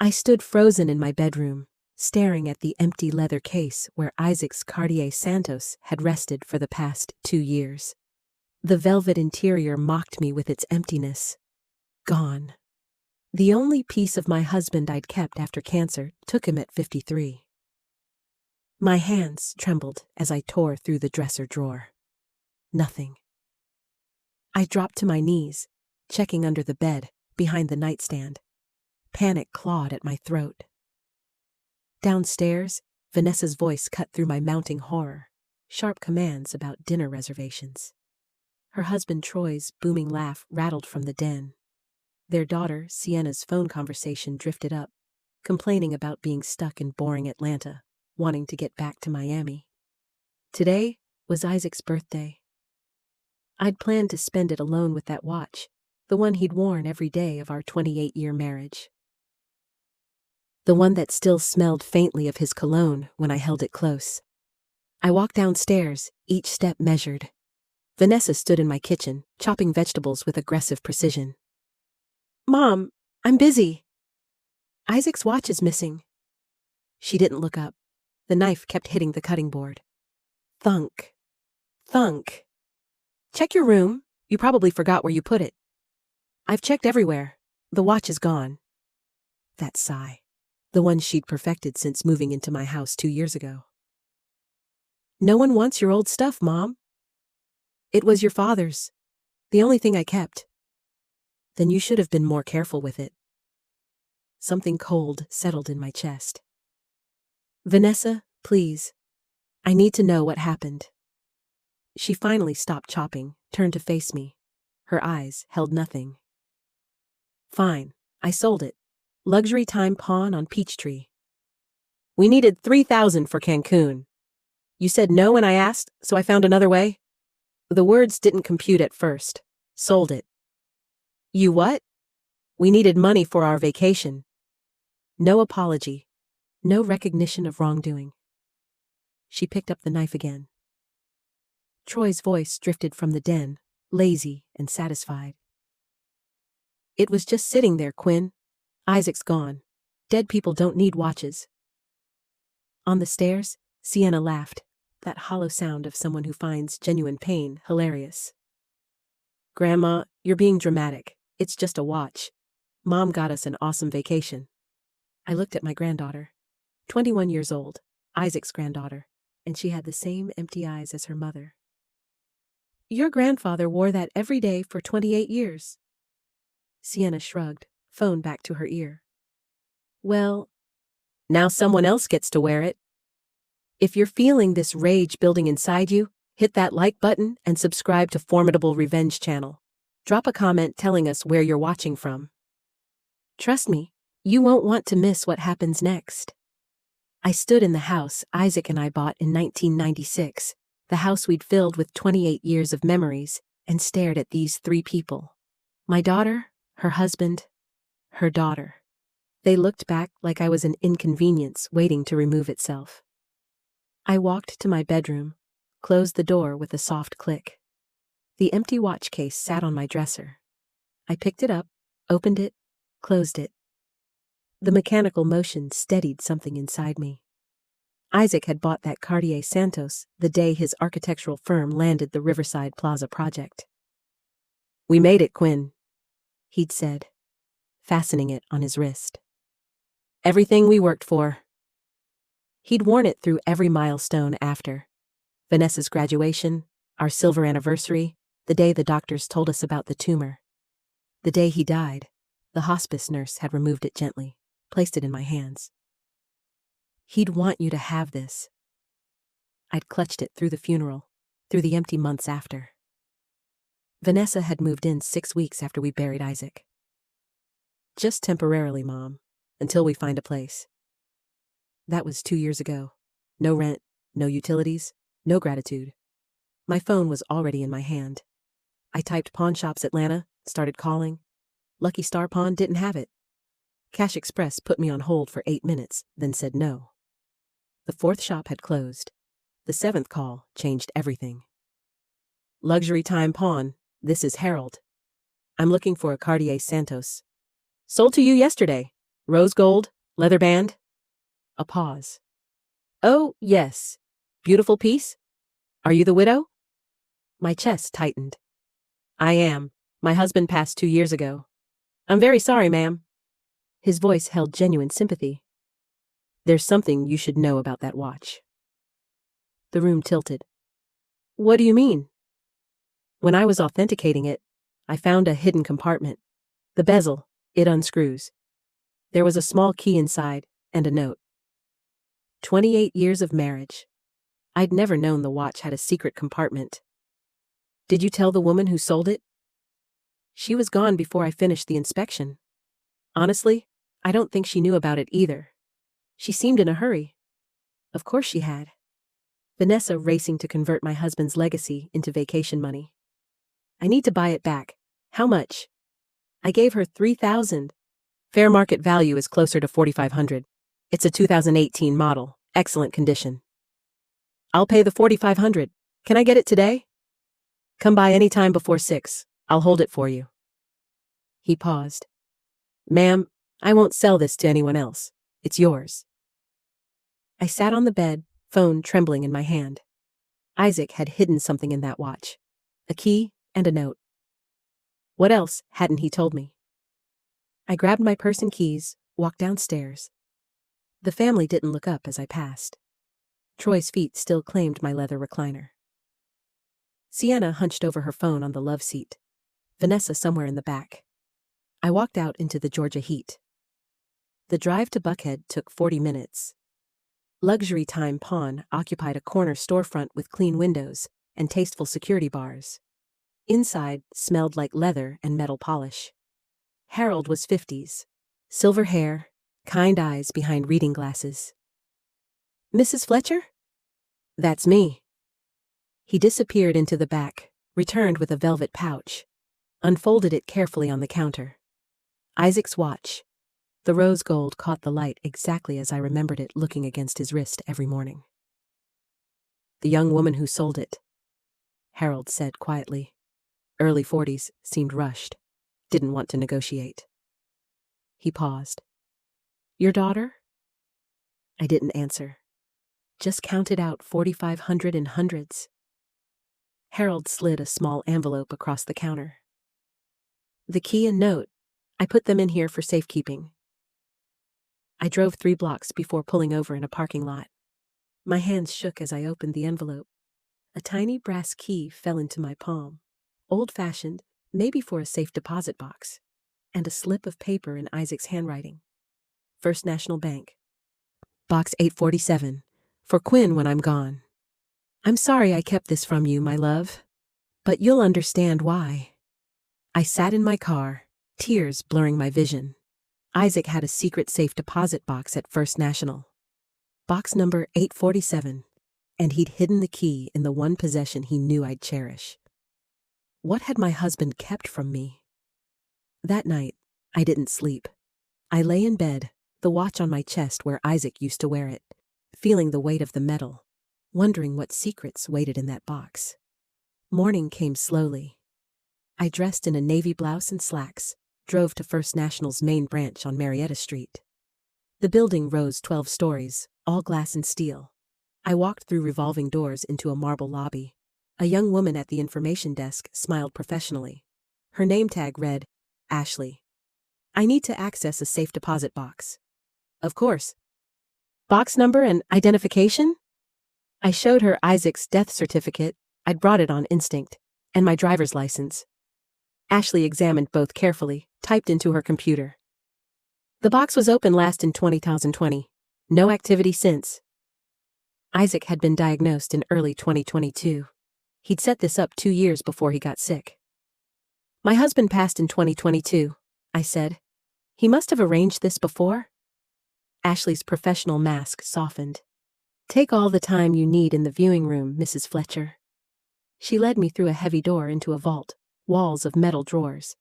I stood frozen in my bedroom, staring at the empty leather case where Isaac's Cartier Santos had rested for the past 2 years. The velvet interior mocked me with its emptiness. Gone. The only piece of my husband I'd kept after cancer took him at 53. My hands trembled as I tore through the dresser drawer. Nothing. I dropped to my knees, checking under the bed, behind the nightstand. Panic clawed at my throat. Downstairs, Vanessa's voice cut through my mounting horror, sharp commands about dinner reservations. Her husband Troy's booming laugh rattled from the den. Their daughter Sienna's phone conversation drifted up, complaining about being stuck in boring Atlanta, wanting to get back to Miami. Today was Isaac's birthday. I'd planned to spend it alone with that watch, the one he'd worn every day of our 28-year marriage. The one that still smelled faintly of his cologne when I held it close. I walked downstairs, each step measured. Vanessa stood in my kitchen, chopping vegetables with aggressive precision. "Mom, I'm busy." "Isaac's watch is missing." She didn't look up. The knife kept hitting the cutting board. Thunk. Thunk. "Check your room. You probably forgot where you put it." "I've checked everywhere. The watch is gone." That sigh. The one she'd perfected since moving into my house 2 years ago. "No one wants your old stuff, Mom." "It was your father's. The only thing I kept." "Then you should have been more careful with it." Something cold settled in my chest. "Vanessa, please. I need to know what happened." She finally stopped chopping, turned to face me. Her eyes held nothing. "Fine, I sold it. Luxury time pawn on Peachtree. We needed $3,000 for Cancun. You said no when I asked, so I found another way." The words didn't compute at first. "Sold it." "You what?" "We needed money for our vacation." No apology. No recognition of wrongdoing. She picked up the knife again. Troy's voice drifted from the den, lazy and satisfied. "It was just sitting there, Quinn. Isaac's gone. Dead people don't need watches." On the stairs, Sienna laughed, that hollow sound of someone who finds genuine pain hilarious. "Grandma, you're being dramatic. It's just a watch. Mom got us an awesome vacation." I looked at my granddaughter, 21 years old, Isaac's granddaughter, and she had the same empty eyes as her mother. "Your grandfather wore that every day for 28 years. Sienna shrugged, phone back to her ear. "Well, now someone else gets to wear it." If you're feeling this rage building inside you, hit that like button and subscribe to Formidable Revenge channel. Drop a comment telling us where you're watching from. Trust me, you won't want to miss what happens next. I stood in the house Isaac and I bought in 1996, the house we'd filled with 28 years of memories, and stared at these 3 people. My daughter, her husband, her daughter. They looked back like I was an inconvenience waiting to remove itself. I walked to my bedroom, closed the door with a soft click. The empty watch case sat on my dresser. I picked it up, opened it, closed it. The mechanical motion steadied something inside me. Isaac had bought that Cartier Santos the day his architectural firm landed the Riverside Plaza project. "We made it, Quinn," he'd said, fastening it on his wrist. "Everything we worked for." He'd worn it through every milestone after. Vanessa's graduation, our silver anniversary, the day the doctors told us about the tumor. The day he died, the hospice nurse had removed it gently, placed it in my hands. "He'd want you to have this." I'd clutched it through the funeral, through the empty months after. Vanessa had moved in 6 weeks after we buried Isaac. "Just temporarily, Mom, until we find a place." That was 2 years ago. No rent, no utilities, no gratitude. My phone was already in my hand. I typed Pawn Shops Atlanta, started calling. Lucky Star Pawn didn't have it. Cash Express put me on hold for 8 minutes, then said no. The 4th shop had closed. The 7th call changed everything. "Luxury time pawn, this is Harold. I'm looking for a Cartier Santos. Sold to you yesterday. Rose gold? Leather band? A pause. Oh, yes. Beautiful piece? Are you the widow? My chest tightened. I am. My husband passed 2 years ago. I'm very sorry, ma'am. His voice held genuine sympathy. There's something you should know about that watch. The room tilted. What do you mean? When I was authenticating it, I found a hidden compartment. The bezel, it unscrews. There was a small key inside, and a note. 28 years of marriage. I'd never known the watch had a secret compartment. Did you tell the woman who sold it? She was gone before I finished the inspection. Honestly, I don't think she knew about it either. She seemed in a hurry. Of course she had. Vanessa racing to convert my husband's legacy into vacation money. I need to buy it back. How much? I gave her $3,000. Fair market value is closer to $4,500. It's a 2018 model, excellent condition. I'll pay the $4,500. Can I get it today? Come by any time before 6. I'll hold it for you. He paused. Ma'am, I won't sell this to anyone else. It's yours. I sat on the bed, phone trembling in my hand. Isaac had hidden something in that watch. A key and a note. What else hadn't he told me? I grabbed my purse and keys, walked downstairs. The family didn't look up as I passed. Troy's feet still claimed my leather recliner. Sienna hunched over her phone on the love seat. Vanessa somewhere in the back. I walked out into the Georgia heat. The drive to Buckhead took 40 minutes. Luxury Time Pawn occupied a corner storefront with clean windows and tasteful security bars. Inside smelled like leather and metal polish. Harold was 50s. Silver hair, kind eyes behind reading glasses. Mrs. Fletcher? That's me. He disappeared into the back, returned with a velvet pouch, unfolded it carefully on the counter. Isaac's watch. The rose gold caught the light exactly as I remembered it looking against his wrist every morning. The young woman who sold it, Harold said quietly. Early 40s, seemed rushed. Didn't want to negotiate. He paused. Your daughter? I didn't answer. Just counted out 4,500 in hundreds. Harold slid a small envelope across the counter. The key and note. I put them in here for safekeeping. I drove 3 blocks before pulling over in a parking lot. My hands shook as I opened the envelope. A tiny brass key fell into my palm. Old-fashioned, maybe for a safe deposit box. And a slip of paper in Isaac's handwriting. First National Bank. Box 847. For Quinn when I'm gone. I'm sorry I kept this from you, my love. But you'll understand why. I sat in my car, tears blurring my vision. Isaac had a secret safe deposit box at First National. Box number 847. And he'd hidden the key in the one possession he knew I'd cherish. What had my husband kept from me? That night, I didn't sleep. I lay in bed, the watch on my chest where Isaac used to wear it, feeling the weight of the metal, wondering what secrets waited in that box. Morning came slowly. I dressed in a navy blouse and slacks, drove to First National's main branch on Marietta Street. The building rose 12 stories, all glass and steel. I walked through revolving doors into a marble lobby. A young woman at the information desk smiled professionally. Her name tag read, Ashley. I need to access a safe deposit box. Of course. Box number and identification? I showed her Isaac's death certificate, I'd brought it on instinct, and my driver's license. Ashley examined both carefully, typed into her computer. The box was open last in 2020. No activity since. Isaac had been diagnosed in early 2022. He'd set this up 2 years before he got sick. My husband passed in 2022, I said. He must have arranged this before. Ashley's professional mask softened. Take all the time you need in the viewing room, Mrs. Fletcher. She led me through a heavy door into a vault, walls of metal drawers.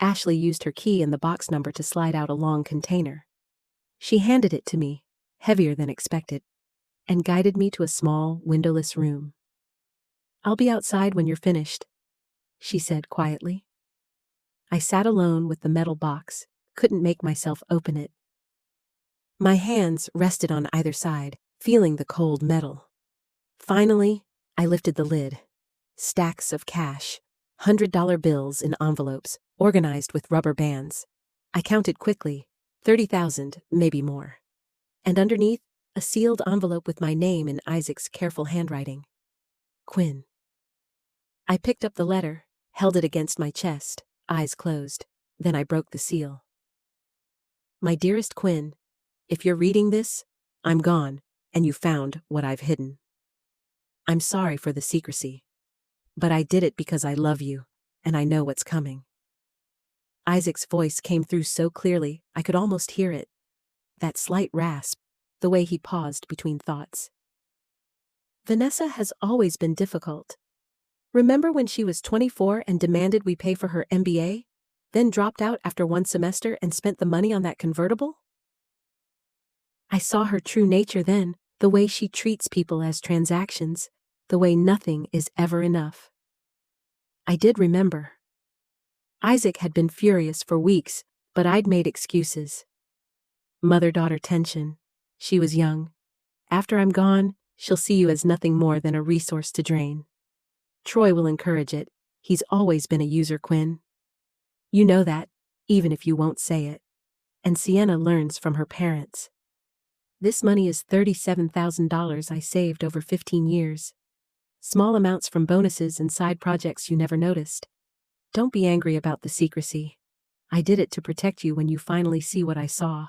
Ashley used her key and the box number to slide out a long container. She handed it to me, heavier than expected, and guided me to a small, windowless room. I'll be outside when you're finished, she said quietly. I sat alone with the metal box, couldn't make myself open it, My hands rested on either side, feeling the cold metal. Finally, I lifted the lid. Stacks of cash, $100 bills in envelopes, organized with rubber bands. I counted quickly, 30,000, maybe more. And underneath, a sealed envelope with my name in Isaac's careful handwriting. Quinn. I picked up the letter, held it against my chest, eyes closed. Then I broke the seal. My dearest Quinn, if you're reading this, I'm gone, and you found what I've hidden. I'm sorry for the secrecy. But I did it because I love you, and I know what's coming. Isaac's voice came through so clearly, I could almost hear it. That slight rasp, the way he paused between thoughts. Vanessa has always been difficult. Remember when she was 24 and demanded we pay for her MBA, then dropped out after one semester and spent the money on that convertible? I saw her true nature then, the way she treats people as transactions, the way nothing is ever enough. I did remember. Isaac had been furious for weeks, but I'd made excuses. Mother-daughter tension. She was young. After I'm gone, she'll see you as nothing more than a resource to drain. Troy will encourage it. He's always been a user, Quinn. You know that, even if you won't say it. And Sienna learns from her parents. This money is $37,000 I saved over 15 years. Small amounts from bonuses and side projects you never noticed. Don't be angry about the secrecy. I did it to protect you when you finally see what I saw.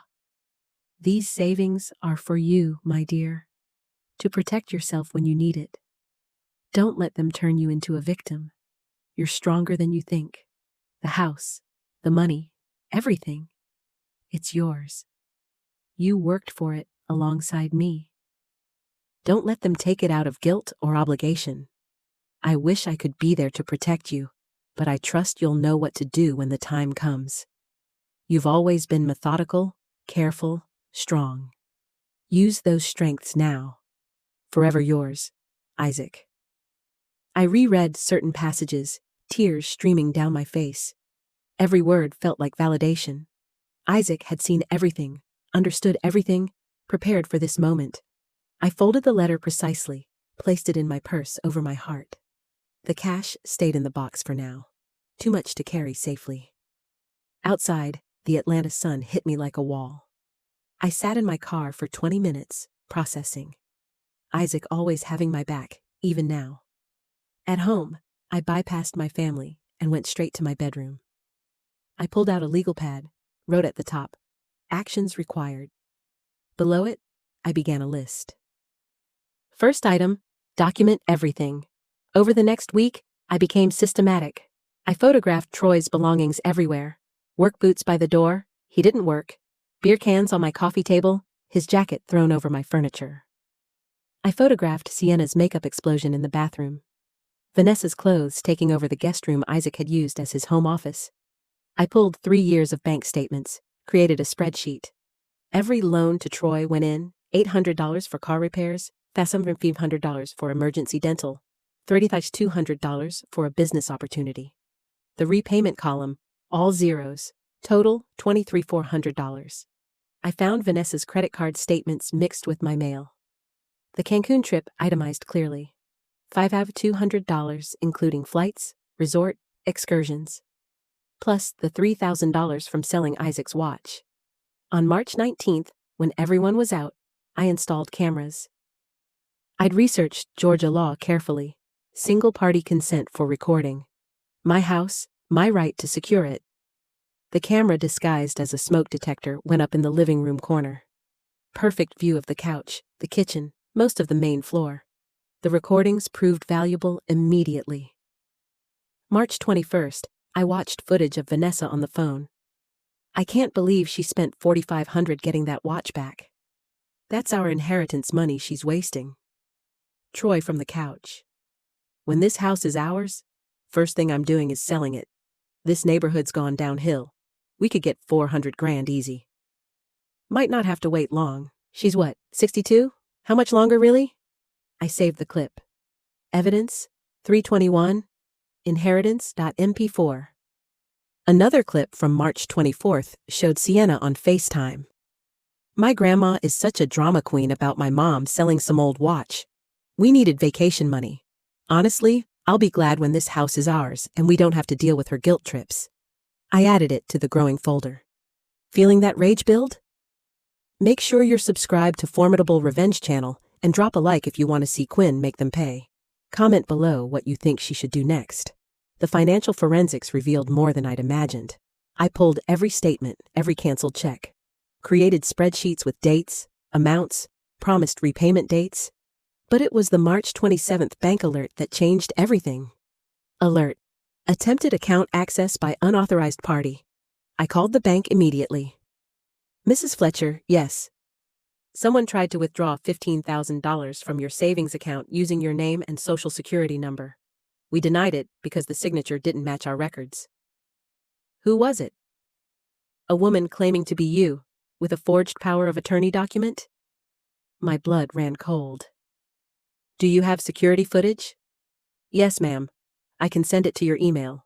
These savings are for you, my dear. To protect yourself when you need it. Don't let them turn you into a victim. You're stronger than you think. The house, the money, everything. It's yours. You worked for it alongside me. Don't let them take it out of guilt or obligation. I wish I could be there to protect you, but I trust you'll know what to do when the time comes. You've always been methodical, careful, strong. Use those strengths now. Forever yours, Isaac. I reread certain passages, tears streaming down my face. Every word felt like validation. Isaac had seen everything, understood everything, prepared for this moment. I folded the letter precisely, placed it in my purse over my heart. The cash stayed in the box for now. Too much to carry safely. Outside, the Atlanta sun hit me like a wall. I sat in my car for 20 minutes, processing. Isaac always having my back, even now. At home, I bypassed my family and went straight to my bedroom. I pulled out a legal pad, wrote at the top, "Actions required." Below it, I began a list. First item, document everything. Over the next week, I became systematic. I photographed Troy's belongings everywhere. Work boots by the door, he didn't work. Beer cans on my coffee table, his jacket thrown over my furniture. I photographed Sienna's makeup explosion in the bathroom. Vanessa's clothes taking over the guest room Isaac had used as his home office. I pulled 3 years of bank statements, created a spreadsheet. Every loan to Troy went in, $800 for car repairs, $500 for emergency dental, $3,200 for a business opportunity. The repayment column, all zeros, total $2,400. I found Vanessa's credit card statements mixed with my mail. The Cancun trip itemized clearly. $5,200 including flights, resort, excursions. Plus the $3,000 from selling Isaac's watch. On March 19th, when everyone was out, I installed cameras. I'd researched Georgia law carefully. Single-party consent for recording. My house, my right to secure it. The camera disguised as a smoke detector went up in the living room corner. Perfect view of the couch, the kitchen, most of the main floor. The recordings proved valuable immediately. March 21st, I watched footage of Vanessa on the phone. I can't believe she spent $4,500 getting that watch back. That's our inheritance money she's wasting. Troy from the couch. When this house is ours, first thing I'm doing is selling it. This neighborhood's gone downhill. We could get $400,000 easy. Might not have to wait long. She's what, 62? How much longer really? I saved the clip. Evidence, 321, inheritance.mp4. Another clip from March 24th showed Sienna on FaceTime. My grandma is such a drama queen about my mom selling some old watch. We needed vacation money. Honestly, I'll be glad when this house is ours and we don't have to deal with her guilt trips. I added it to the growing folder. Feeling that rage build? Make sure you're subscribed to Formidable Revenge channel and drop a like if you want to see Quinn make them pay. Comment below what you think she should do next. The financial forensics revealed more than I'd imagined. I pulled every statement, every canceled check. Created spreadsheets with dates, amounts, promised repayment dates. But it was the March 27th bank alert that changed everything. Alert. Attempted account access by unauthorized party. I called the bank immediately. Mrs. Fletcher, yes. Someone tried to withdraw $15,000 from your savings account using your name and social security number. We denied it because the signature didn't match our records. Who was it? A woman claiming to be you, with a forged power of attorney document? My blood ran cold. Do you have security footage? Yes, ma'am. I can send it to your email.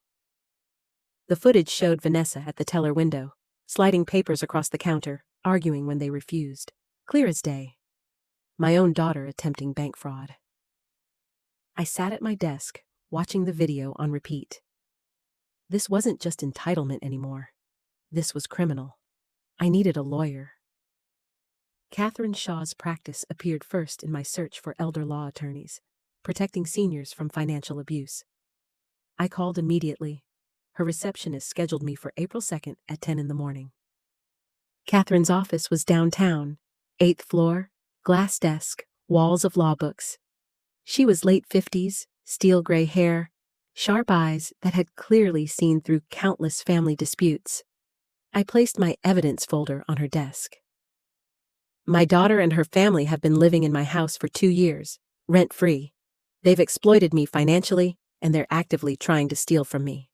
The footage showed Vanessa at the teller window, sliding papers across the counter, arguing when they refused. Clear as day. My own daughter attempting bank fraud. I sat at my desk, watching the video on repeat. This wasn't just entitlement anymore. This was criminal. I needed a lawyer. Catherine Shaw's practice appeared first in my search for elder law attorneys, protecting seniors from financial abuse. I called immediately. Her receptionist scheduled me for April 2nd at 10 in the morning. Catherine's office was downtown, 8th floor, glass desk, walls of law books. She was late 50s, steel gray hair, sharp eyes that had clearly seen through countless family disputes. I placed my evidence folder on her desk. My daughter and her family have been living in my house for 2 years, rent-free. They've exploited me financially, and they're actively trying to steal from me.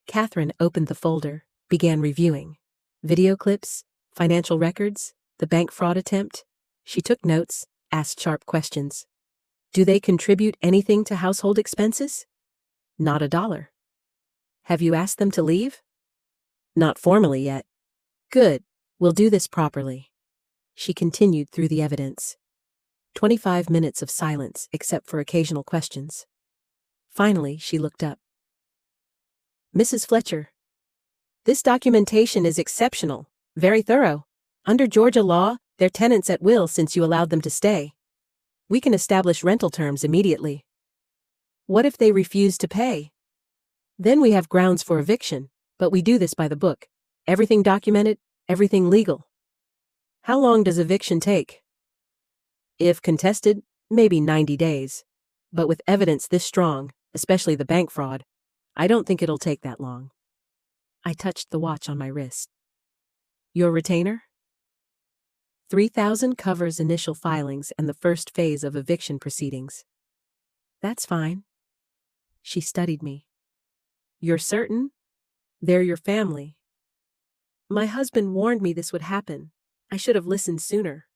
Catherine opened the folder, began reviewing. Video clips, financial records, the bank fraud attempt. She took notes, asked sharp questions. Do they contribute anything to household expenses? Not a dollar. Have you asked them to leave? Not formally yet. Good, we'll do this properly. She continued through the evidence. 25 minutes of silence except for occasional questions. Finally, she looked up. Mrs. Fletcher, this documentation is exceptional, very thorough. Under Georgia law, they're tenants at will since you allowed them to stay. We can establish rental terms immediately. What if they refuse to pay? Then we have grounds for eviction, but we do this by the book. Everything documented, everything legal. How long does eviction take? If contested, maybe 90 days. But with evidence this strong, especially the bank fraud, I don't think it'll take that long. I touched the watch on my wrist. Your retainer? $3,000 covers initial filings and the first phase of eviction proceedings. That's fine. She studied me. You're certain? They're your family. My husband warned me this would happen. I should have listened sooner.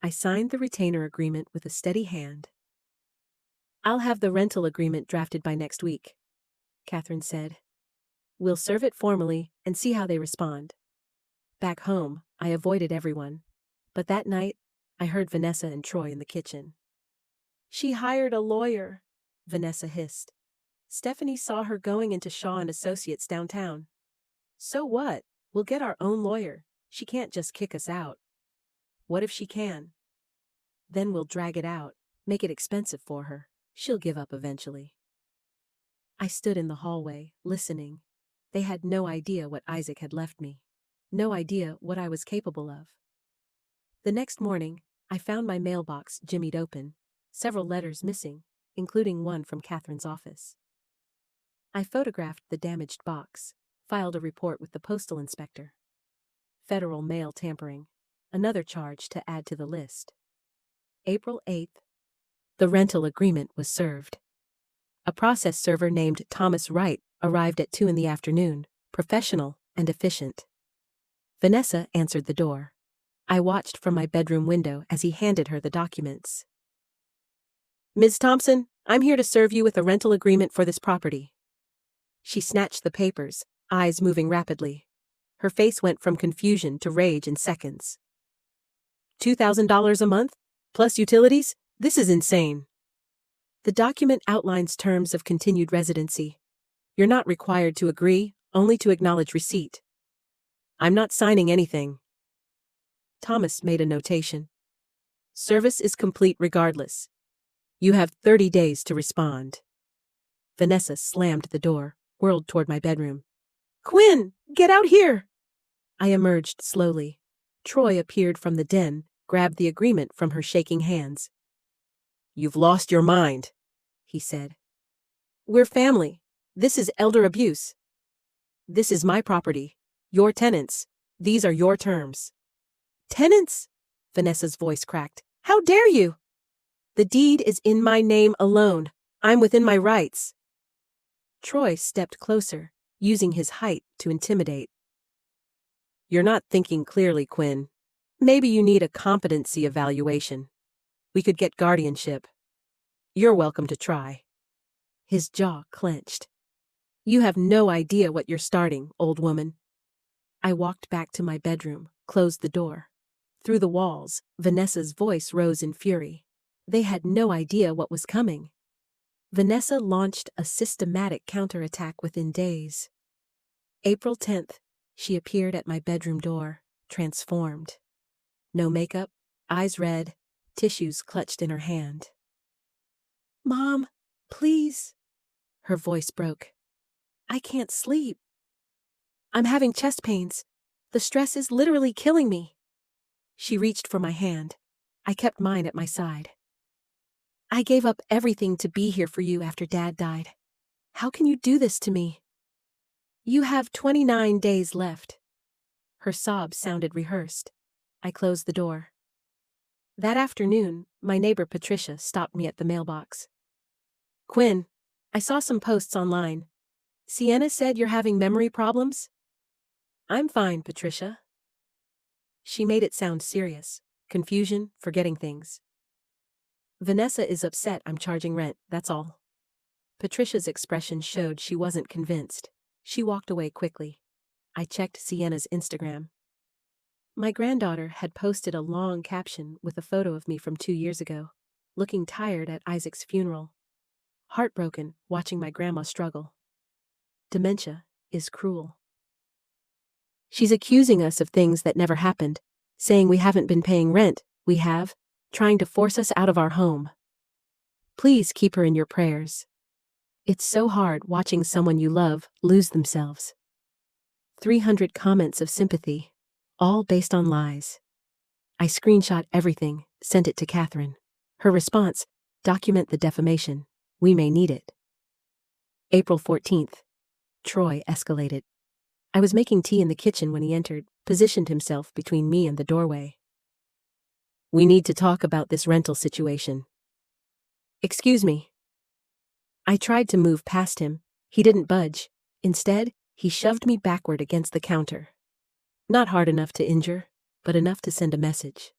I signed the retainer agreement with a steady hand. I'll have the rental agreement drafted by next week, Catherine said. We'll serve it formally and see how they respond. Back home, I avoided everyone. But that night, I heard Vanessa and Troy in the kitchen. She hired a lawyer, Vanessa hissed. Stephanie saw her going into Shaw and Associates downtown. So what? We'll get our own lawyer. She can't just kick us out. What if she can? Then we'll drag it out, make it expensive for her. She'll give up eventually. I stood in the hallway, listening. They had no idea what Isaac had left me. No idea what I was capable of. The next morning, I found my mailbox jimmied open, several letters missing, including one from Catherine's office. I photographed the damaged box, filed a report with the postal inspector. Federal mail tampering, another charge to add to the list. April 8th, the rental agreement was served. A process server named Thomas Wright arrived at 2 in the afternoon, professional and efficient. Vanessa answered the door. I watched from my bedroom window as he handed her the documents. Ms. Thompson, I'm here to serve you with a rental agreement for this property. She snatched the papers, eyes moving rapidly. Her face went from confusion to rage in seconds. $2,000 a month? Plus utilities? This is insane. The document outlines terms of continued residency. You're not required to agree, only to acknowledge receipt. I'm not signing anything. Thomas made a notation. Service is complete regardless. You have 30 days to respond. Vanessa slammed the door, whirled toward my bedroom. Quinn, get out here! I emerged slowly. Troy appeared from the den, grabbed the agreement from her shaking hands. You've lost your mind, he said. We're family. This is elder abuse. This is my property. Your tenants. These are your terms. Tenants? Vanessa's voice cracked. How dare you? The deed is in my name alone. I'm within my rights. Troy stepped closer, using his height to intimidate. You're not thinking clearly, Quinn. Maybe you need a competency evaluation. We could get guardianship. You're welcome to try. His jaw clenched. You have no idea what you're starting, old woman. I walked back to my bedroom, closed the door. Through the walls, Vanessa's voice rose in fury. They had no idea what was coming. Vanessa launched a systematic counterattack within days. April 10th, she appeared at my bedroom door, transformed. No makeup, eyes red, tissues clutched in her hand. Mom, please. Her voice broke. I can't sleep. I'm having chest pains. The stress is literally killing me. She reached for my hand. I kept mine at my side. I gave up everything to be here for you after Dad died. How can you do this to me? You have 29 days left. Her sobs sounded rehearsed. I closed the door. That afternoon, my neighbor Patricia stopped me at the mailbox. Quinn, I saw some posts online. Sienna said you're having memory problems? I'm fine, Patricia. She made it sound serious. Confusion, forgetting things. Vanessa is upset I'm charging rent, that's all. Patricia's expression showed she wasn't convinced. She walked away quickly. I checked Sienna's Instagram. My granddaughter had posted a long caption with a photo of me from 2 years ago, looking tired at Isaac's funeral. Heartbroken, watching my grandma struggle. Dementia is cruel. She's accusing us of things that never happened, saying we haven't been paying rent, we have, trying to force us out of our home. Please keep her in your prayers. It's so hard watching someone you love lose themselves. 300 comments of sympathy, all based on lies. I screenshot everything, sent it to Catherine. Her response, document the defamation. We may need it. April 14th. Troy escalated. I was making tea in the kitchen when he entered, positioned himself between me and the doorway. We need to talk about this rental situation. Excuse me. I tried to move past him. He didn't budge. Instead, he shoved me backward against the counter. Not hard enough to injure, but enough to send a message.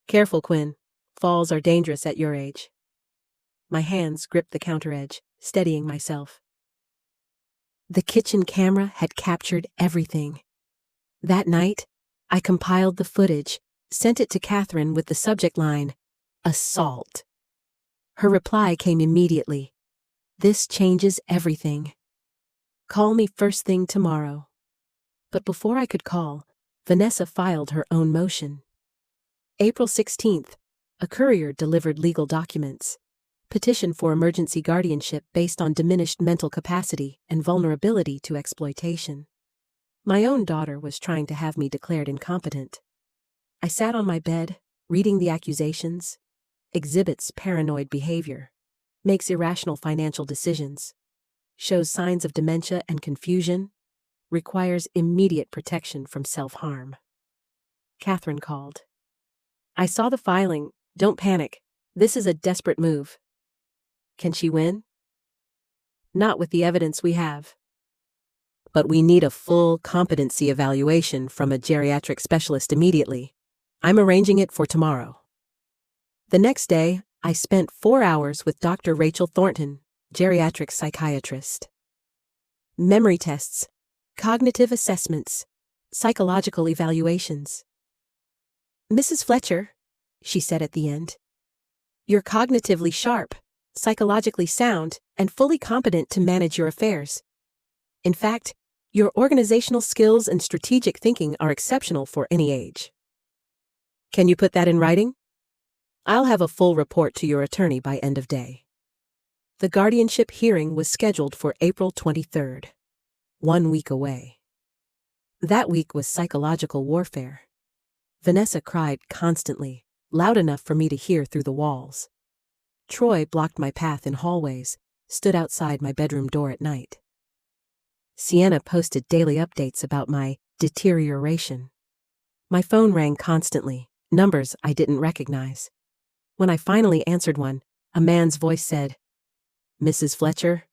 Careful, Quinn. Falls are dangerous at your age. My hands gripped the counter edge, steadying myself. The kitchen camera had captured everything. That night, I compiled the footage, sent it to Catherine with the subject line, assault. Her reply came immediately. This changes everything. Call me first thing tomorrow. But before I could call, Vanessa filed her own motion. April 16th, a courier delivered legal documents. Petition for emergency guardianship based on diminished mental capacity and vulnerability to exploitation. My own daughter was trying to have me declared incompetent. I sat on my bed, reading the accusations. Exhibits paranoid behavior. Makes irrational financial decisions. Shows signs of dementia and confusion. Requires immediate protection from self-harm. Catherine called. I saw the filing. Don't panic. This is a desperate move. Can she win? Not with the evidence we have. But we need a full competency evaluation from a geriatric specialist immediately. I'm arranging it for tomorrow. The next day, I spent 4 hours with Dr. Rachel Thornton, geriatric psychiatrist. Memory tests, cognitive assessments, psychological evaluations. "Mrs. Fletcher," she said at the end, "you're cognitively sharp, psychologically sound, and fully competent to manage your affairs. In fact, your organizational skills and strategic thinking are exceptional for any age. Can you put that in writing? I'll have a full report to your attorney by end of day." The guardianship hearing was scheduled for April 23rd, 1 week away. That week was psychological warfare. Vanessa cried constantly, loud enough for me to hear through the walls. Troy blocked my path in hallways, stood outside my bedroom door at night. Sienna posted daily updates about my deterioration. My phone rang constantly, numbers I didn't recognize. When I finally answered one, a man's voice said, "Mrs. Fletcher,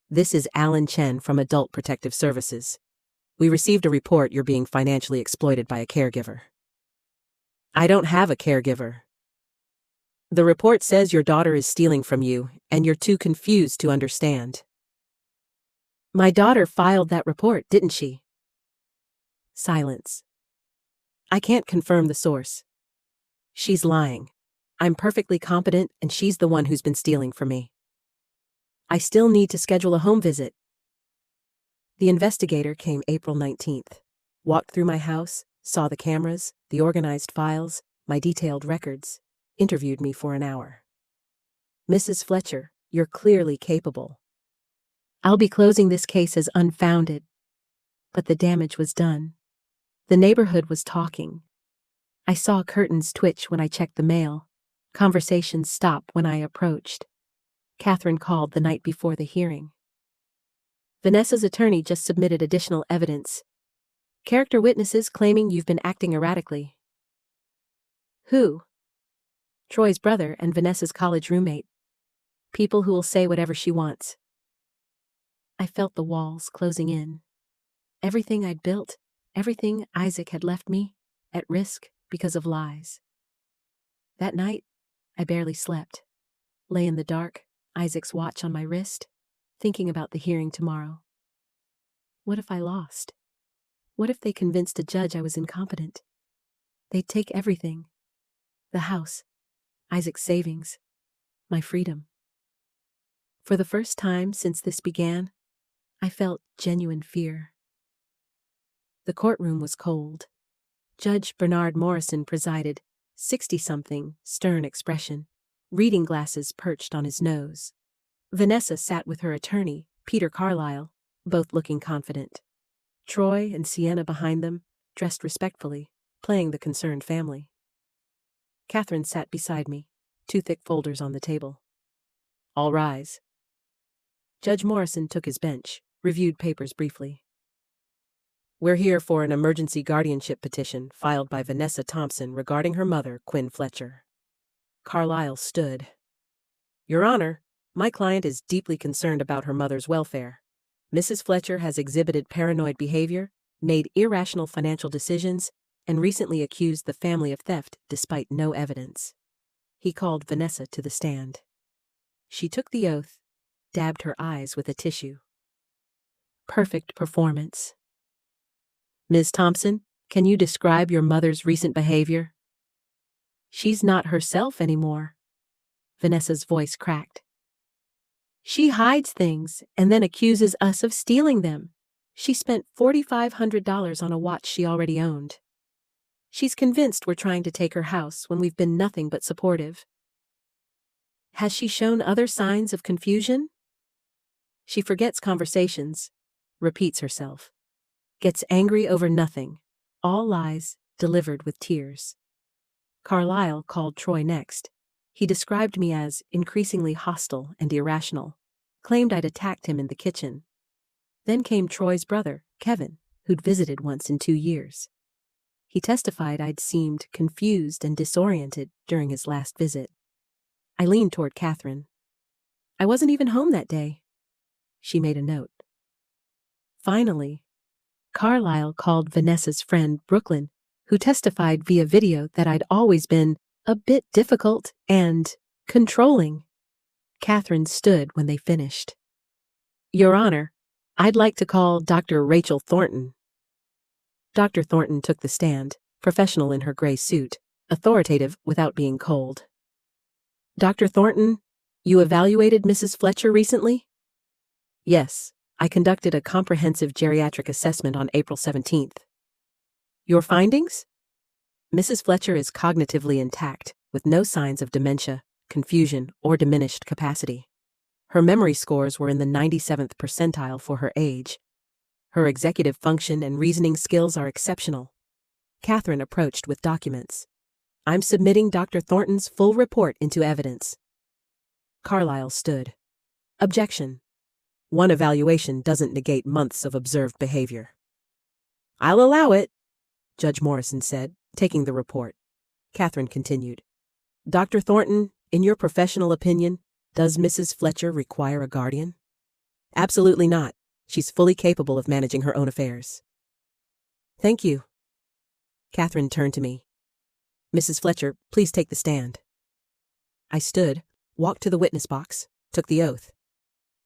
this is Alan Chen from Adult Protective Services. We received a report you're being financially exploited by a caregiver." "I don't have a caregiver. The report says your daughter is stealing from you, and you're too confused to understand." "My daughter filed that report, didn't she?" Silence. "I can't confirm the source. She's lying. I'm perfectly competent, and she's the one who's been stealing from me. I still need to schedule a home visit." The investigator came April 19th, walked through my house, saw the cameras, the organized files, my detailed records, interviewed me for an hour. "Mrs. Fletcher, you're clearly capable. I'll be closing this case as unfounded." But the damage was done. The neighborhood was talking. I saw curtains twitch when I checked the mail. Conversations stopped when I approached. Catherine called the night before the hearing. "Vanessa's attorney just submitted additional evidence. Character witnesses claiming you've been acting erratically." "Who?" "Troy's brother and Vanessa's college roommate. People who will say whatever she wants." I felt the walls closing in. Everything I'd built, everything Isaac had left me, at risk because of lies. That night, I barely slept. Lay in the dark, Isaac's watch on my wrist, thinking about the hearing tomorrow. What if I lost? What if they convinced a judge I was incompetent? They'd take everything. The house, Isaac's savings, my freedom. For the first time since this began, I felt genuine fear. The courtroom was cold. Judge Bernard Morrison presided, 60-something, stern expression, reading glasses perched on his nose. Vanessa sat with her attorney, Peter Carlisle, both looking confident. Troy and Sienna behind them, dressed respectfully, playing the concerned family. Catherine sat beside me, 2 thick folders on the table. "All rise." Judge Morrison took his bench, reviewed papers briefly. "We're here for an emergency guardianship petition filed by Vanessa Thompson regarding her mother, Quinn Fletcher." Carlisle stood. "Your Honor, my client is deeply concerned about her mother's welfare. Mrs. Fletcher has exhibited paranoid behavior, made irrational financial decisions, and recently accused the family of theft despite no evidence." He called Vanessa to the stand. She took the oath, dabbed her eyes with a tissue. Perfect performance. "Ms. Thompson, can you describe your mother's recent behavior?" "She's not herself anymore." Vanessa's voice cracked. "She hides things and then accuses us of stealing them. She spent $4,500 on a watch she already owned. She's convinced we're trying to take her house when we've been nothing but supportive." "Has she shown other signs of confusion?" "She forgets conversations, repeats herself, gets angry over nothing, all lies delivered with tears." Carlisle called Troy next. He described me as increasingly hostile and irrational, claimed I'd attacked him in the kitchen. Then came Troy's brother, Kevin, who'd visited once in 2 years. He testified I'd seemed confused and disoriented during his last visit. I leaned toward Catherine. "I wasn't even home that day." She made a note. Finally, Carlisle called Vanessa's friend, Brooklyn, who testified via video that I'd always been a bit difficult and controlling. Catherine stood when they finished. "Your Honor, I'd like to call Dr. Rachel Thornton." Dr. Thornton took the stand, professional in her gray suit, authoritative without being cold. Dr. Thornton, you evaluated Mrs. Fletcher recently? Yes, I conducted a comprehensive geriatric assessment on April 17th. Your findings? Mrs. Fletcher is cognitively intact, with no signs of dementia, confusion, or diminished capacity. Her memory scores were in the 97th percentile for her age. Her executive function and reasoning skills are exceptional. Catherine approached with documents. I'm submitting Dr. Thornton's full report into evidence. Carlyle stood. Objection. One evaluation doesn't negate months of observed behavior. I'll allow it, Judge Morrison said, taking the report. Catherine continued. Dr. Thornton, in your professional opinion, does Mrs. Fletcher require a guardian? Absolutely not. She's fully capable of managing her own affairs. Thank you. Catherine turned to me. Mrs. Fletcher, please take the stand. I stood, walked to the witness box, took the oath.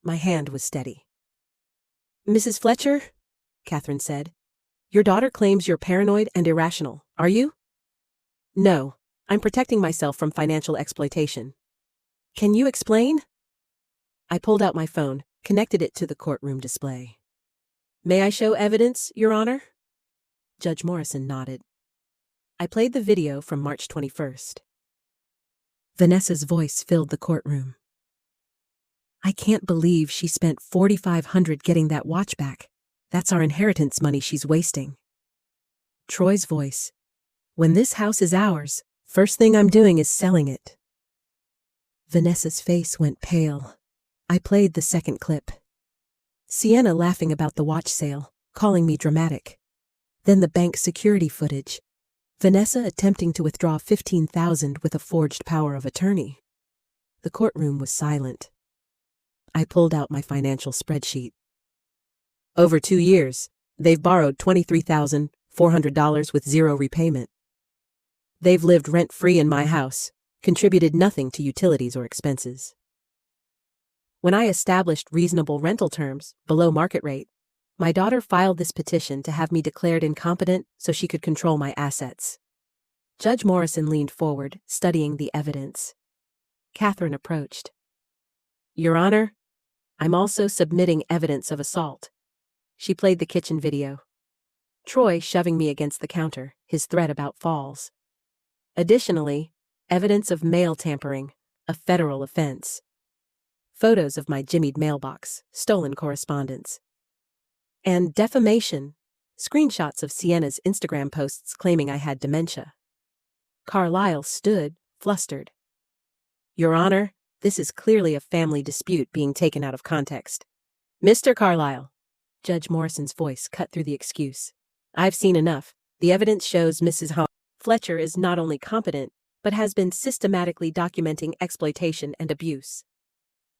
My hand was steady. Mrs. Fletcher, Catherine said, your daughter claims you're paranoid and irrational, are you? No, I'm protecting myself from financial exploitation. Can you explain? I pulled out my phone, connected it to the courtroom display. May I show evidence, Your Honor? Judge Morrison nodded. I played the video from March 21st. Vanessa's voice filled the courtroom. I can't believe she spent $4,500 getting that watch back. That's our inheritance money she's wasting. Troy's voice. When this house is ours, first thing I'm doing is selling it. Vanessa's face went pale. I played the second clip. Sienna laughing about the watch sale, calling me dramatic. Then the bank security footage. Vanessa attempting to withdraw $15,000 with a forged power of attorney. The courtroom was silent. I pulled out my financial spreadsheet. Over 2 years, they've borrowed $23,400 with zero repayment. They've lived rent-free in my house, contributed nothing to utilities or expenses. When I established reasonable rental terms, below market rate, my daughter filed this petition to have me declared incompetent so she could control my assets. Judge Morrison leaned forward, studying the evidence. Catherine approached. Your Honor, I'm also submitting evidence of assault. She played the kitchen video. Troy shoving me against the counter, his threat about falls. Additionally, evidence of mail tampering, a federal offense. Photos of my jimmied mailbox, stolen correspondence. And defamation, screenshots of Sienna's Instagram posts claiming I had dementia. Carlyle stood, flustered. Your Honor, this is clearly a family dispute being taken out of context. Mr. Carlyle, Judge Morrison's voice cut through the excuse. I've seen enough. The evidence shows Mrs. Fletcher is not only competent, but has been systematically documenting exploitation and abuse.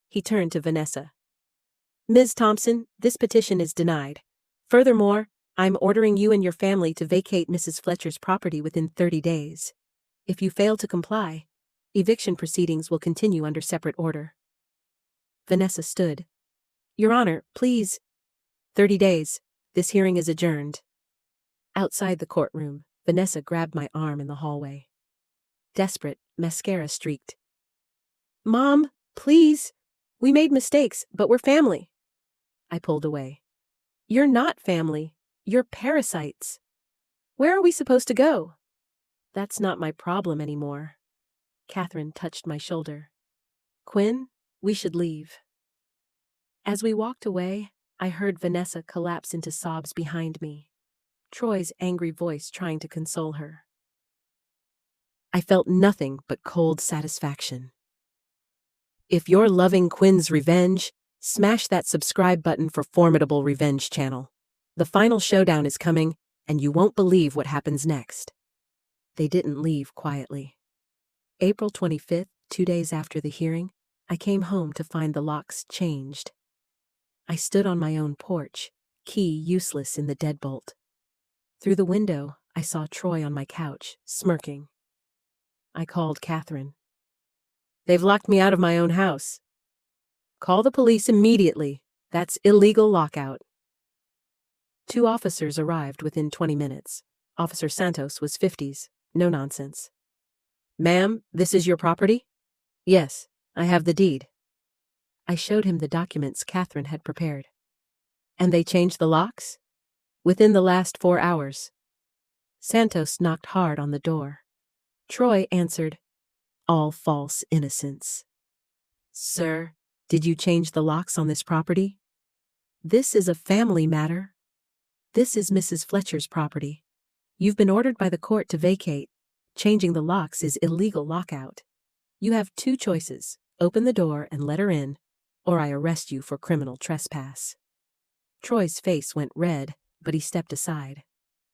He turned to Vanessa. Ms. Thompson, this petition is denied. Furthermore, I'm ordering you and your family to vacate Mrs. Fletcher's property within 30 days. If you fail to comply, eviction proceedings will continue under separate order. Vanessa stood. Your Honor, please. 30 days. This hearing is adjourned. Outside the courtroom, Vanessa grabbed my arm in the hallway. Desperate, mascara streaked. Mom, please. We made mistakes, but we're family. I pulled away. You're not family. You're parasites. Where are we supposed to go? That's not my problem anymore. Catherine touched my shoulder. Quinn, we should leave. As we walked away, I heard Vanessa collapse into sobs behind me. Troy's angry voice trying to console her. I felt nothing but cold satisfaction. If you're loving Quinn's revenge, smash that subscribe button for Formidable Revenge channel. The final showdown is coming, and you won't believe what happens next. They didn't leave quietly. April 25th, 2 days after the hearing, I came home to find the locks changed. I stood on my own porch, key useless in the deadbolt. Through the window, I saw Troy on my couch, smirking. I called Catherine. They've locked me out of my own house. Call the police immediately. That's illegal lockout. 2 officers arrived within 20 minutes. Officer Santos was 50s, no nonsense. "Ma'am, this is your property?" "Yes, I have the deed." I showed him the documents Catherine had prepared. "And they changed the locks?" "Within the last 4 hours." Santos knocked hard on the door. Troy answered, "All false innocence." "Sir, did you change the locks on this property?" "This is a family matter. This is Mrs. Fletcher's property. You've been ordered by the court to vacate. Changing the locks is illegal lockout. You have 2 choices: open the door and let her in, or I arrest you for criminal trespass." Troy's face went red, but he stepped aside.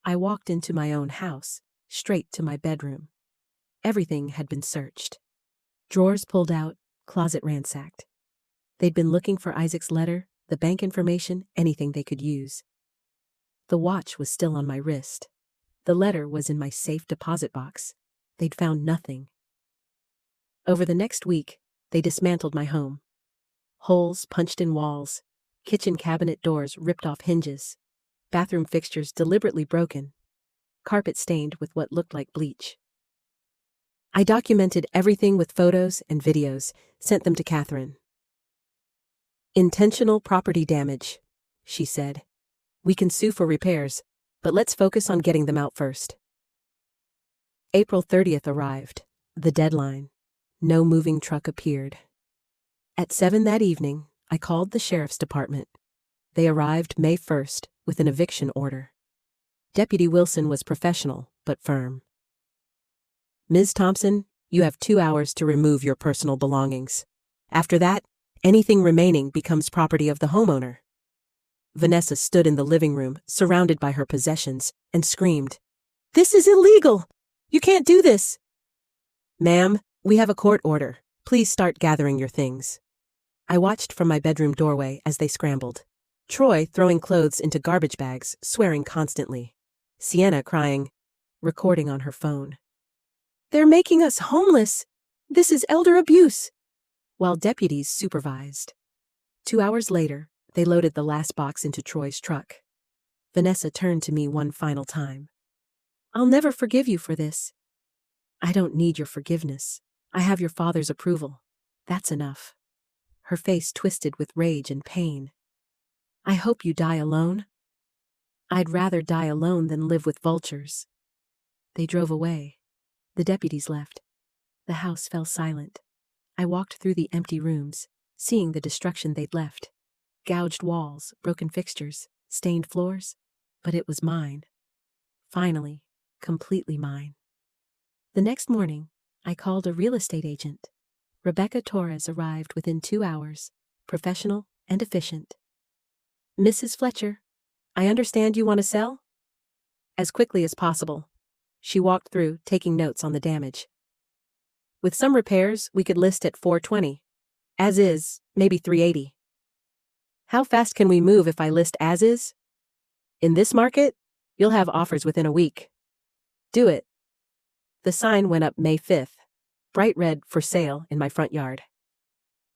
I walked into my own house, straight to my bedroom. Everything had been searched. Drawers pulled out, closet ransacked. They'd been looking for Isaac's letter, the bank information, anything they could use. The watch was still on my wrist. The letter was in my safe deposit box. They'd found nothing. Over the next week, they dismantled my home. Holes punched in walls, kitchen cabinet doors ripped off hinges, bathroom fixtures deliberately broken, carpet stained with what looked like bleach. I documented everything with photos and videos, sent them to Catherine. "Intentional property damage," she said. "We can sue for repairs, but let's focus on getting them out first." April 30th arrived, the deadline. No moving truck appeared. At 7 that evening, I called the sheriff's department. They arrived May 1st with an eviction order. Deputy Wilson was professional, but firm. "Ms. Thompson, you have 2 hours to remove your personal belongings. After that, anything remaining becomes property of the homeowner." Vanessa stood in the living room, surrounded by her possessions, and screamed, "This is illegal! You can't do this!" "Ma'am, we have a court order. Please start gathering your things." I watched from my bedroom doorway as they scrambled. Troy throwing clothes into garbage bags, swearing constantly. Sienna crying, recording on her phone. "They're making us homeless! This is elder abuse!" While deputies supervised. 2 hours later, they loaded the last box into Troy's truck. Vanessa turned to me one final time. "I'll never forgive you for this." "I don't need your forgiveness. I have your father's approval. That's enough." Her face twisted with rage and pain. "I hope you die alone." "I'd rather die alone than live with vultures." They drove away. The deputies left. The house fell silent. I walked through the empty rooms, seeing the destruction they'd left. Gouged walls, broken fixtures, stained floors. But it was mine. Finally, completely mine. The next morning, I called a real estate agent. Rebecca Torres arrived within 2 hours, professional and efficient. "Mrs. Fletcher, I understand you want to sell?" "As quickly as possible." She walked through, taking notes on the damage. "With some repairs, we could list at 420. As is, maybe 380. "How fast can we move if I list as is?" "In this market, you'll have offers within a week." "Do it." The sign went up May 5th, bright red "For sale" in my front yard.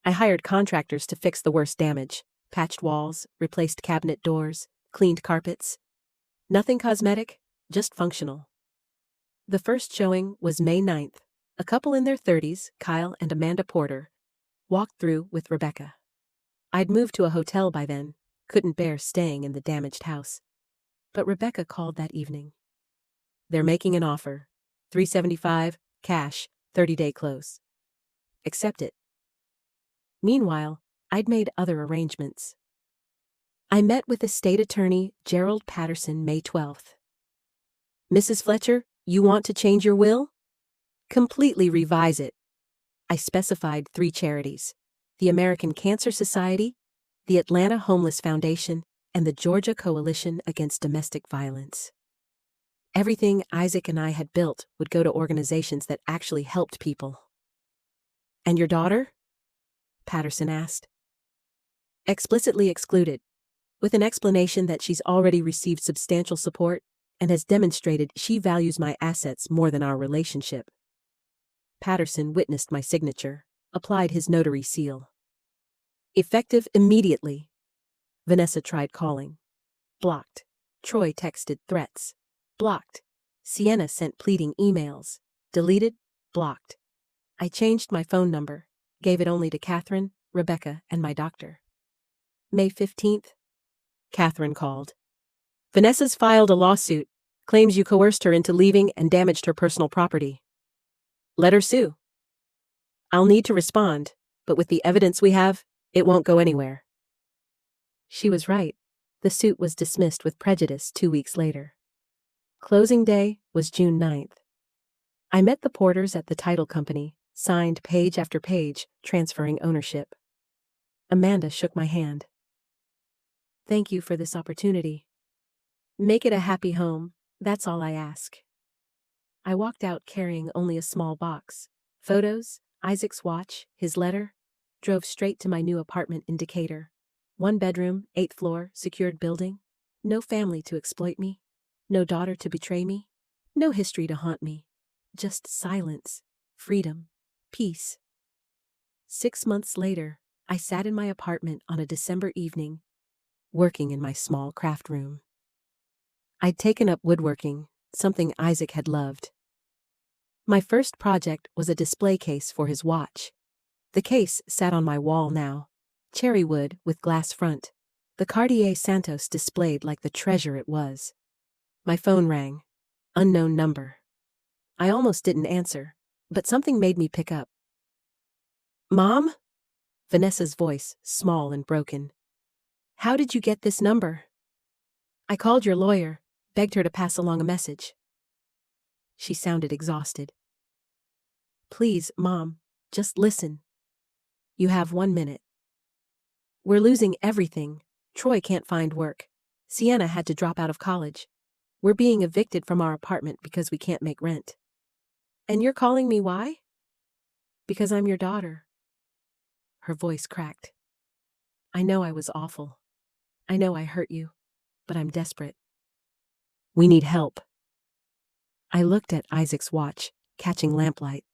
I hired contractors to fix the worst damage, patched walls, replaced cabinet doors, cleaned carpets. Nothing cosmetic, just functional. The first showing was May 9th. A couple in their 30s, Kyle and Amanda Porter, walked through with Rebecca. I'd moved to a hotel by then, couldn't bear staying in the damaged house. But Rebecca called that evening. "They're making an offer. $375, cash, 30-day close. Accept it." Meanwhile, I'd made other arrangements. I met with estate attorney Gerald Patterson May 12th. "Mrs. Fletcher, you want to change your will?" "Completely revise it." I specified 3 charities: the American Cancer Society, the Atlanta Homeless Foundation, and the Georgia Coalition Against Domestic Violence. Everything Isaac and I had built would go to organizations that actually helped people. "And your daughter?" Patterson asked. "Explicitly excluded, with an explanation that she's already received substantial support and has demonstrated she values my assets more than our relationship." Patterson witnessed my signature, applied his notary seal. "Effective immediately." Vanessa tried calling. Blocked. Troy texted threats. Blocked. Sienna sent pleading emails. Deleted. Blocked. I changed my phone number. Gave it only to Catherine, Rebecca, and my doctor. May 15th. Catherine called. Vanessa's filed a lawsuit. Claims you coerced her into leaving and damaged her personal property. Let her sue. I'll need to respond, but with the evidence we have, it won't go anywhere. She was right. The suit was dismissed with prejudice 2 weeks later. Closing day was June 9th. I met the Porters at the title company, signed page after page, transferring ownership. Amanda shook my hand. Thank you for this opportunity. Make it a happy home, that's all I ask. I walked out carrying only a small box. Photos, Isaac's watch, his letter. Drove straight to my new apartment in Decatur. 1 bedroom, 8th floor, secured building. No family to exploit me. No daughter to betray me. No history to haunt me. Just silence, freedom, peace. 6 months later, I sat in my apartment on a December evening, working in my small craft room. I'd taken up woodworking, something Isaac had loved. My first project was a display case for his watch. The case sat on my wall now, cherry wood with glass front, the Cartier Santos displayed like the treasure it was. My phone rang. Unknown number. I almost didn't answer, but something made me pick up. Mom? Vanessa's voice, small and broken. How did you get this number? I called your lawyer, begged her to pass along a message. She sounded exhausted. Please, Mom, just listen. You have 1 minute. We're losing everything. Troy can't find work. Sienna had to drop out of college. We're being evicted from our apartment because we can't make rent. And you're calling me why? Because I'm your daughter. Her voice cracked. I know I was awful. I know I hurt you, but I'm desperate. We need help. I looked at Isaac's watch, catching lamplight.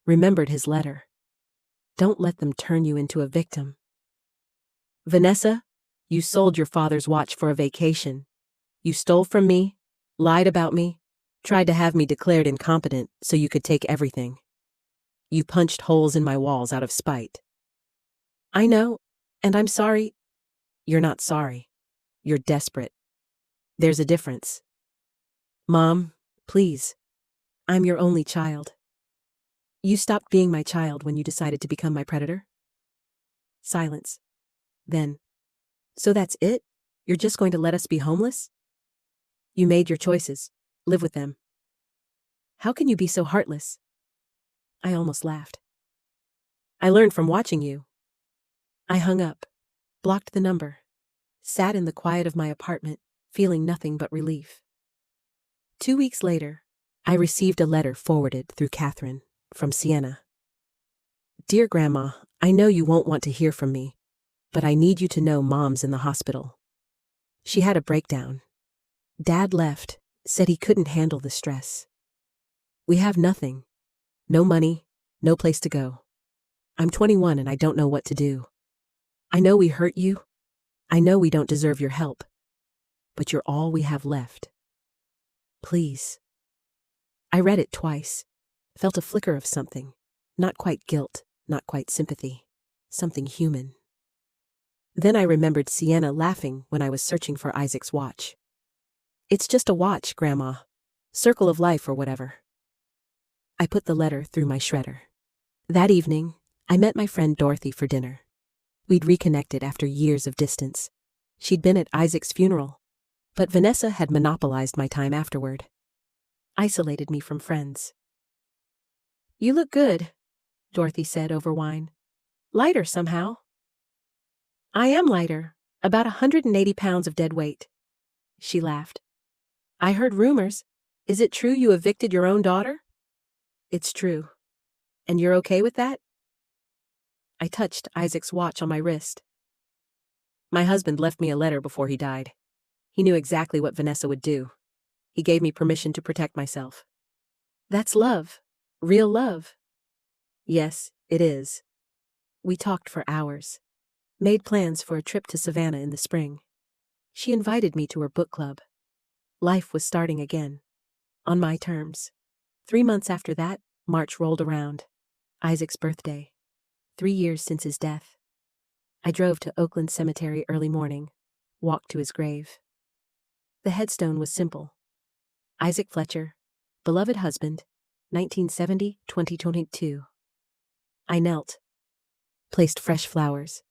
Remembered his letter. Don't let them turn you into a victim. Vanessa, you sold your father's watch for a vacation. You stole from me, lied about me, tried to have me declared incompetent so you could take everything. You punched holes in my walls out of spite. I know, and I'm sorry. You're not sorry. You're desperate. There's a difference. Mom, please. I'm your only child. You stopped being my child when you decided to become my predator? Silence. Then, so that's it? You're just going to let us be homeless? You made your choices. Live with them. How can you be so heartless? I almost laughed. I learned from watching you. I hung up, blocked the number, sat in the quiet of my apartment, feeling nothing but relief. 2 weeks later, I received a letter forwarded through Catherine from Sienna. Dear Grandma, I know you won't want to hear from me, but I need you to know Mom's in the hospital. She had a breakdown. Dad left, said he couldn't handle the stress. We have nothing. No money, no place to go. I'm 21 and I don't know what to do. I know we hurt you. I know we don't deserve your help. But you're all we have left. Please. I read it twice. Felt a flicker of something. Not quite guilt, not quite sympathy. Something human. Then I remembered Sienna laughing when I was searching for Isaac's watch. It's just a watch, Grandma. Circle of life or whatever. I put the letter through my shredder. That evening, I met my friend Dorothy for dinner. We'd reconnected after years of distance. She'd been at Isaac's funeral, but Vanessa had monopolized my time afterward. Isolated me from friends. You look good, Dorothy said over wine. Lighter somehow. I am lighter, about 180 pounds of dead weight. She laughed. I heard rumors. Is it true you evicted your own daughter? It's true. And you're okay with that? I touched Isaac's watch on my wrist. My husband left me a letter before he died. He knew exactly what Vanessa would do. He gave me permission to protect myself. That's love. Real love. Yes, it is. We talked for hours. Made plans for a trip to Savannah in the spring. She invited me to her book club. Life was starting again. On my terms. 3 months after that, March rolled around. Isaac's birthday. 3 years since his death. I drove to Oakland Cemetery early morning. Walked to his grave. The headstone was simple. Isaac Fletcher, beloved husband, 1970-2022. I knelt. Placed fresh flowers.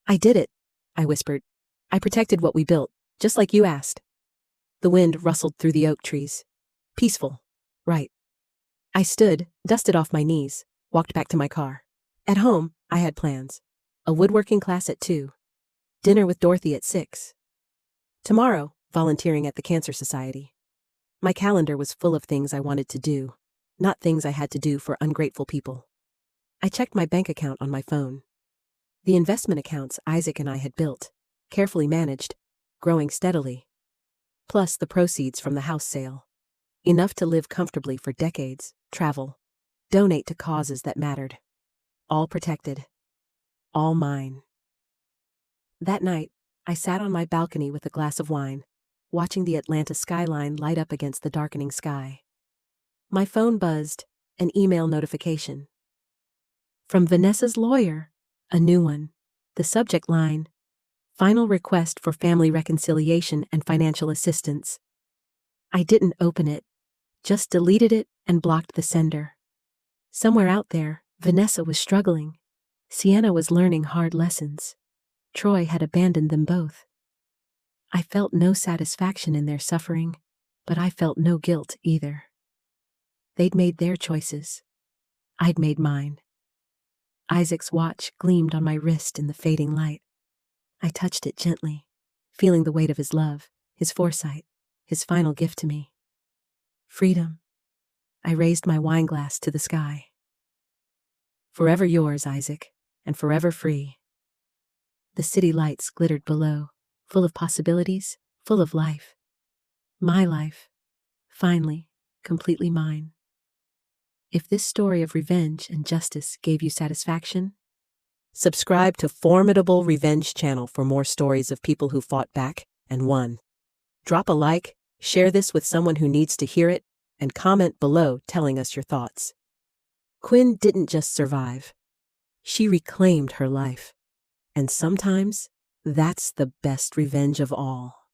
I did it, I whispered. I protected what we built, just like you asked. The wind rustled through the oak trees. Peaceful, right? I stood, dusted off my knees, walked back to my car. At home, I had plans. A woodworking class at 2. Dinner with Dorothy at 6. Tomorrow, volunteering at the Cancer Society. My calendar was full of things I wanted to do, not things I had to do for ungrateful people. I checked my bank account on my phone. The investment accounts Isaac and I had built, carefully managed, growing steadily. Plus the proceeds from the house sale. Enough to live comfortably for decades, travel, donate to causes that mattered. All protected. All mine. That night, I sat on my balcony with a glass of wine, watching the Atlanta skyline light up against the darkening sky. My phone buzzed, an email notification. From Vanessa's lawyer, a new one. The subject line, final request for family reconciliation and financial assistance. I didn't open it, just deleted it and blocked the sender. Somewhere out there, Vanessa was struggling. Sienna was learning hard lessons. Troy had abandoned them both. I felt no satisfaction in their suffering, but I felt no guilt either. They'd made their choices. I'd made mine. Isaac's watch gleamed on my wrist in the fading light. I touched it gently, feeling the weight of his love, his foresight, his final gift to me. Freedom. I raised my wineglass to the sky. Forever yours, Isaac, and forever free. The city lights glittered below, full of possibilities, full of life. My life. Finally, completely mine. If this story of revenge and justice gave you satisfaction, subscribe to Formidable Revenge channel for more stories of people who fought back and won. Drop a like, share this with someone who needs to hear it, and comment below telling us your thoughts. Quinn didn't just survive. She reclaimed her life. And sometimes, that's the best revenge of all.